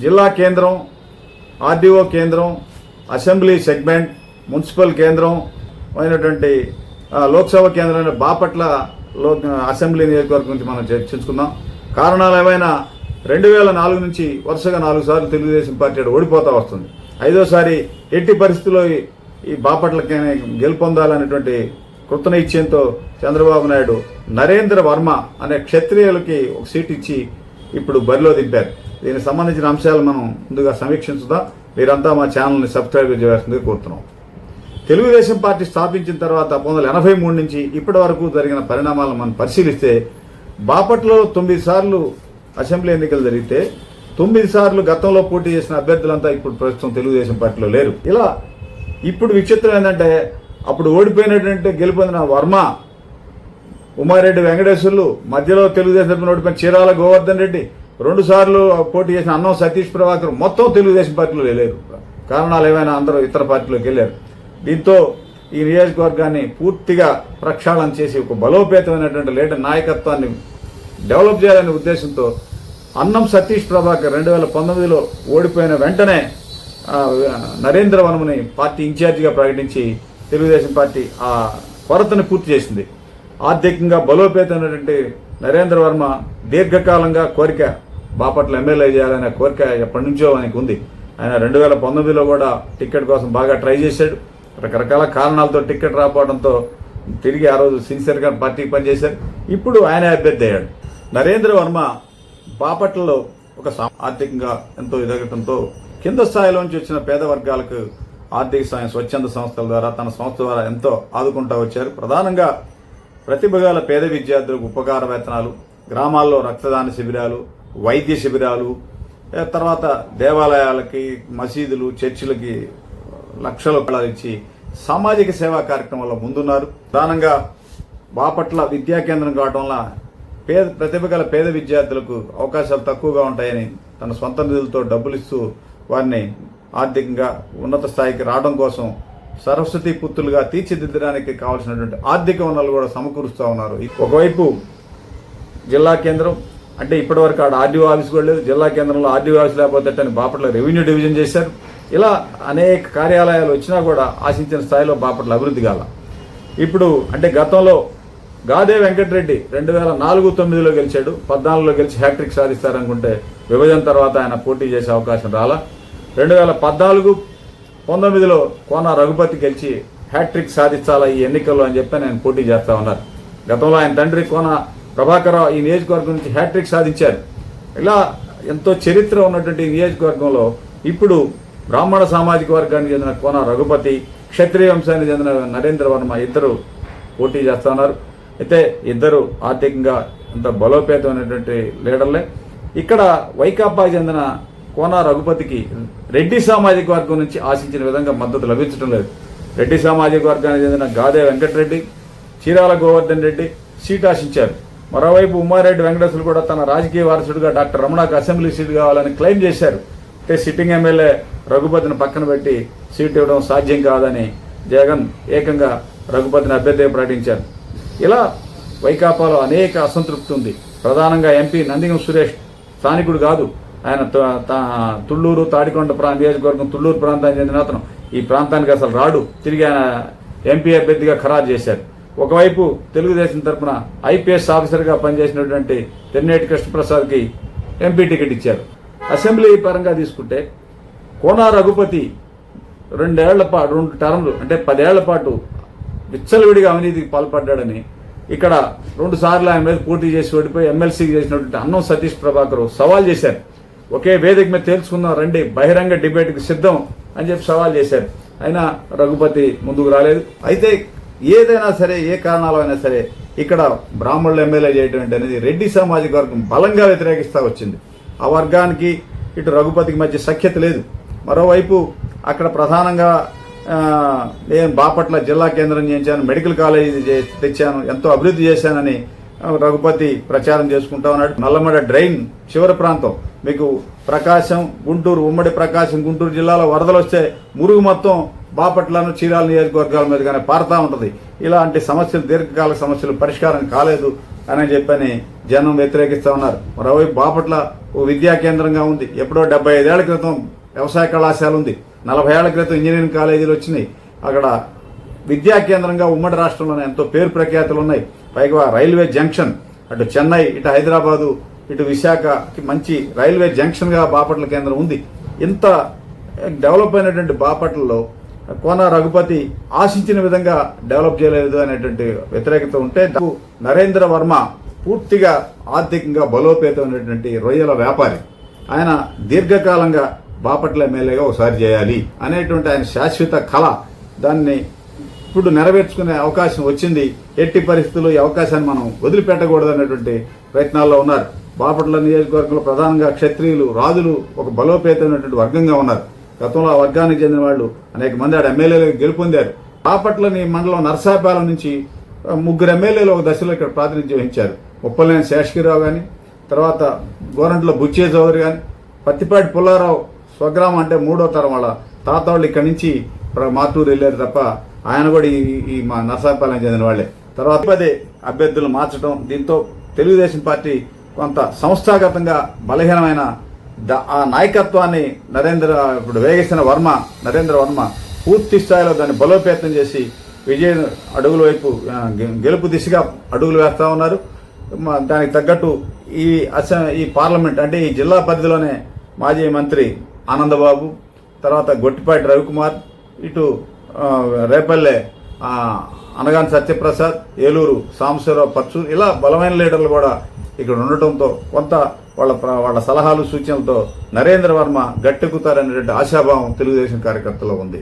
జిల్లా కేంద్రం, ఆర్డీఓ కేంద్రం, అసెంబ్లీ సెగ్మెంట్, మున్సిపల్ కేంద్రం అయినటువంటి లోక్సభ కేంద్రమైన బాపట్లలో అసెంబ్లీ నియోజకవర్గం గురించి మనం చర్చించుకుందాం. కారణాలు ఏమైనా 2004 నుంచి వరుసగా 4 సార్లు తెలుగుదేశం పార్టీ ఓడిపోతా వస్తుంది. 5వసారి ఎట్టి పరిస్థితుల్లో ఈ బాపట్లకి గెలుపొందాలనేటువంటి కృత నిశ్చయంతో చంద్రబాబు నాయుడు నరేంద్ర వర్మ అనే క్షత్రియులకి ఒక సీట్ ఇచ్చి ఇప్పుడు బరిలో దింపారు. దీనికి సంబంధించిన అంశాలు మనం ముందుగా సమీక్షించుదాం. మీరంతా మా ఛానల్ని సబ్స్క్రైబ్ చేయాల్సిందిగా కోరుతున్నాం. తెలుగుదేశం పార్టీ స్థాపించిన తర్వాత 1983 నుంచి ఇప్పటి వరకు జరిగిన పరిణామాలను మనం పరిశీలిస్తే బాపట్లలో 9 సార్లు అసెంబ్లీ ఎన్నికలు జరిగితే 9 సార్లు గతంలో పోటీ చేసిన అభ్యర్థులంతా ఇప్పుడు ప్రస్తుతం తెలుగుదేశం పార్టీలో లేరు. ఇలా ఇప్పుడు విచిత్రం ఏంటంటే అప్పుడు ఓడిపోయినటువంటి గెలుపొందిన వర్మ, ఉమారెడ్డి వెంకటేశ్వర్లు, మధ్యలో తెలుగుదేశం ఓడిపోయిన చీరాల గోవర్ధన్ రెడ్డి, 2 సార్లు పోటీ చేసిన అన్నం సతీష్ ప్రభాకర్ మొత్తం తెలుగుదేశం పార్టీలో లేరు. కారణాలు ఏమైనా అందరూ ఇతర పార్టీలోకి వెళ్ళారు. దీంతో ఈ నియోజకవర్గాన్ని పూర్తిగా ప్రక్షాళన చేసి ఒక బలోపేతమైనటువంటి లీడర్ నాయకత్వాన్ని డెవలప్ చేయాలనే ఉద్దేశంతో అన్నం సతీష్ ప్రభాకర్ 2019లో ఓడిపోయిన వెంటనే నరేంద్ర వర్మని పార్టీ ఇన్ఛార్జిగా ప్రకటించి తెలుగుదేశం పార్టీ ఆ కొరతను పూర్తి చేసింది. ఆర్థికంగా బలోపేతమైనటువంటి నరేంద్ర వర్మ దీర్ఘకాలంగా కోరిక బాపట్ల ఎమ్మెల్యే చేయాలనే కోరిక ఎప్పటి నుంచో ఆయనకు ఉంది. ఆయన 2019లో కూడా టికెట్ కోసం బాగా ట్రై చేశాడు. రకరకాల కారణాలతో టికెట్ రాకపోవడంతో తిరిగి ఆ రోజు సిన్సియర్గా పార్టీకి పనిచేశారు. ఇప్పుడు ఆయన అభ్యర్థి అయ్యాడు. నరేంద్ర వర్మ బాపట్లలో ఒక ఆర్థికంగా ఎంతో ఎదగటంతో కింద స్థాయిలోంచి వచ్చిన పేద వర్గాలకు ఆర్థిక సాయం స్వచ్ఛంద సంస్థల ద్వారా తన సంస్థ ద్వారా ఎంతో ఆదుకుంటూ వచ్చారు. ప్రధానంగా ప్రతిభ గల పేద విద్యార్థులకు ఉపకార వేతనాలు, గ్రామాల్లో రక్తదాన శిబిరాలు, వైద్య శిబిరాలు, తర్వాత దేవాలయాలకి, మసీదులు, చర్చిలకి లక్షల రూపాయలు ఇచ్చి సామాజిక సేవా కార్యక్రమంలో ముందున్నారు. ప్రధానంగా బాపట్ల విద్యా కేంద్రం కావడం వల్ల ప్రతిభ గల పేద విద్యార్థులకు అవకాశాలు తక్కువగా ఉంటాయని తన సొంత నిధులతో డబ్బులు ఇస్తూ వారిని ఆర్థికంగా ఉన్నత స్థాయికి రావడం కోసం సరస్వతి పుత్రులుగా తీర్చిదిద్దడానికి కావాల్సినటువంటి ఆర్థిక వనరులు కూడా సమకూరుస్తూ ఉన్నారు. ఒకవైపు జిల్లా కేంద్రం అంటే ఇప్పటివరకు ఆడ ఆర్డీఓ ఆఫీస్ కూడా లేదు. జిల్లా కేంద్రంలో ఆర్డీఓ ఆఫీస్ లేకపోతే బాపట్ల రెవెన్యూ డివిజన్ చేశారు. ఇలా అనేక కార్యాలయాలు వచ్చినా కూడా ఆశించిన స్థాయిలో బాపట్ల అభివృద్ధి కాల. ఇప్పుడు అంటే గతంలో గాదే వెంకటరెడ్డి 2004-9లో గెలిచాడు. 14లో గెలిచి హ్యాట్రిక్ సాధిస్తారనుకుంటే విభజన తర్వాత ఆయన పోటీ చేసే అవకాశం రాలా. 2014-19లో కోన రఘుపతి గెలిచి హ్యాట్రిక్ సాధించాలా ఈ ఎన్నికల్లో అని చెప్పి ఆయన పోటీ చేస్తా ఉన్నారు. గతంలో ఆయన తండ్రి కోన ప్రభాకరరావు ఈ నియోజకవర్గం నుంచి హ్యాట్రిక్ సాధించారు. ఇలా ఎంతో చరిత్ర ఉన్నటువంటి నియోజకవర్గంలో ఇప్పుడు బ్రాహ్మణ సామాజిక వర్గానికి చెందిన కోన రఘుపతి, క్షత్రియ వంశానికి చెందిన నరేంద్ర వర్మ ఇద్దరు పోటీ చేస్తా ఉన్నారు. అయితే ఇద్దరు ఆర్థికంగా అంత బలోపేతమైనటువంటి లీడర్లే. ఇక్కడ వైకాపాకి చెందిన కోన రఘుపతికి రెడ్డి సామాజిక వర్గం నుంచి ఆశించిన విధంగా మద్దతు లభించడం లేదు. రెడ్డి సామాజిక వర్గానికి చెందిన గాదే వెంకటరెడ్డి, చీరాల గోవర్ధన్ రెడ్డి సీట్ ఆశించారు. మరోవైపు ఉమారెడ్డి వెంకటేశ్వరులు కూడా తన రాజకీయ వారసుడిగా డాక్టర్ రమణకు అసెంబ్లీ సీటు కావాలని క్లెయిమ్ చేశారు. అంటే సిట్టింగ్ ఎమ్మెల్యే రఘుపతిని పక్కన పెట్టి సీటు ఇవ్వడం సాధ్యం కాదని జగన్ ఏకంగా రఘుపతిని అభ్యర్థిగా ప్రకటించారు. ఇలా వైకాపాలో అనేక అసంతృప్తి ఉంది. ప్రధానంగా ఎంపీ నందిగం సురేష్ స్థానికుడు కాదు. ఆయన తుళ్లూరు, తాడికొండ నియోజకవర్గం తుళ్లూరు ప్రాంతానికి చెందిన అతను. ఈ ప్రాంతానికి అసలు రాడు. తిరిగి ఆయన ఎంపీ అభ్యర్థిగా ఖరారు చేశారు. ఒకవైపు తెలుగుదేశం తరఫున ఐపీఎస్ ఆఫీసర్గా పనిచేసినటువంటి తెన్నేటి కృష్ణప్రసాద్కి ఎంపీ టికెట్ ఇచ్చారు. అసెంబ్లీ పరంగా తీసుకుంటే కోన రఘుపతి 2 టర్మ్లు అంటే 10 ఏళ్ల పాటు విచ్చలవిడిగా అవినీతికి పాల్పడ్డాడని ఇక్కడ 2 సార్లు ఆయన మీద పోటీ చేసి ఓడిపోయి ఎమ్మెల్సీకి చేసినటువంటి అన్నం సతీష్ ప్రభాకర్ సవాల్ చేశారు. ఒకే వేదిక మీద తేల్చుకుందాం రండి, బహిరంగ డిబేట్కి సిద్ధం అని చెప్పి సవాల్ చేశారు. అయినా రఘుపతి ముందుకు రాలేదు. అయితే ఏదైనా సరే, ఏ కారణాలు అయినా సరే ఇక్కడ బ్రాహ్మణులు ఎమ్మెల్యే చేయడం అనేది రెడ్డి సామాజిక వర్గం బలంగా వ్యతిరేకిస్తూ వచ్చింది. ఆ వర్గానికి ఇటు రఘుపతికి మధ్య సఖ్యత లేదు. మరోవైపు అక్కడ ప్రధానంగా నేను బాపట్ల జిల్లా కేంద్రం చేయించాను, మెడికల్ కాలేజీ తెచ్చాను, ఎంతో అభివృద్ధి చేశానని రఘుపతి ప్రచారం చేసుకుంటా ఉన్నాడు. నల్లమడ డ్రైన్ చివరి ప్రాంతం మీకు ప్రకాశం, గుంటూరు, ఉమ్మడి ప్రకాశం గుంటూరు జిల్లాలో వరదలు వస్తే మురుగు మొత్తం బాపట్లను, చీరాల నియోజకవర్గాల మీదుగానే పారుతూ ఉంటుంది. ఇలాంటి సమస్యలు, దీర్ఘకాల సమస్యలు పరిష్కారం కాలేదు అని చెప్పని జనం వ్యతిరేకిస్తూ ఉన్నారు. మరోవైపు బాపట్ల ఓ విద్యా కేంద్రంగా ఉంది. ఎప్పుడో 75 ఏళ్ల క్రితం వ్యవసాయ కళాశాల ఉంది. 40 ఏళ్ల క్రితం ఇంజనీరింగ్ కాలేజీలు వచ్చినాయి. అక్కడ విద్యా కేంద్రంగా ఉమ్మడి రాష్ట్రంలోనే ఎంతో పేరు ప్రఖ్యాతులు ఉన్నాయి. పైగా రైల్వే జంక్షన్, అటు చెన్నై, ఇటు హైదరాబాదు, ఇటు విశాఖకి మంచి రైల్వే జంక్షన్గా బాపట్ల కేంద్రం ఉంది. ఇంత డెవలప్ అయినటువంటి బాపట్లలో కోన రఘుపతి ఆశించిన విధంగా డెవలప్ చేయలేదు అనేటువంటి వ్యతిరేకత ఉంటే, నరేంద్ర వర్మ పూర్తిగా ఆర్థికంగా బలోపేతమైనటువంటి రొయ్యల వ్యాపారి. ఆయన దీర్ఘకాలంగా బాపట్ల ఎమ్మెల్యేగా ఒకసారి చేయాలి అనేటువంటి ఆయన శాశ్వత కళ. దాన్ని ఇప్పుడు నెరవేర్చుకునే అవకాశం వచ్చింది. ఎట్టి పరిస్థితుల్లో ఈ అవకాశాన్ని మనం వదిలిపెట్టకూడదు అనేటువంటి ప్రయత్నాల్లో ఉన్నారు. బాపట్ల నియోజకవర్గంలో ప్రధానంగా క్షత్రియులు, రాజులు ఒక బలోపేతమైనటువంటి వర్గంగా ఉన్నారు. గతంలో ఆ వర్గానికి చెందిన వాళ్ళు అనేక మంది ఆడ ఎమ్మెల్యేలు గెలుపొందారు. బాపట్లని మండలం నరసాపాలెం నుంచి 3 ఎమ్మెల్యేలు ఒక దశలో ఇక్కడ ప్రాతినిధ్యం వహించారు. ముప్పలేని శేషగిరిరావు కానీ, తర్వాత గోరంట్ల బుచ్చే చౌదరి కానీ, పత్తిపాటి పుల్లారావు స్వగ్రామం అంటే 3వ తరం వాళ్ళ తాత వాళ్ళు ఇక్కడి నుంచి మాటూరు వెళ్ళారు తప్ప ఆయన కూడా ఈ మా నరసాపాలెం చెందిన వాళ్ళే. తర్వాత పదే అభ్యర్థులు మార్చడం, దీంతో తెలుగుదేశం పార్టీ కొంత సంస్థాగతంగా బలహీనమైన ఆ నాయకత్వాన్ని ఇప్పుడు వేగేసిన నరేంద్ర వర్మ పూర్తి స్థాయిలో దాన్ని బలోపేతం చేసి విజయ అడుగుల వైపు గెలుపు దిశగా అడుగులు వేస్తా ఉన్నారు. దానికి తగ్గట్టు ఈ పార్లమెంట్ అంటే ఈ జిల్లా పరిధిలోనే మాజీ మంత్రి ఆనందబాబు, తర్వాత గొట్టిపాటి రవికుమార్, ఇటు రేపల్లె అనగాని సత్యప్రసాద్, ఏలూరు సాంబశివరావు పర్చూరు, ఇలా బలమైన లీడర్లు కూడా ఇక్కడ ఉండటంతో కొంత వాళ్ళ సలహాలు సూచనలతో నరేంద్ర వర్మ గట్టెక్కుతారనేటువంటి ఆశాభావం తెలుగుదేశం కార్యకర్తల్లో ఉంది.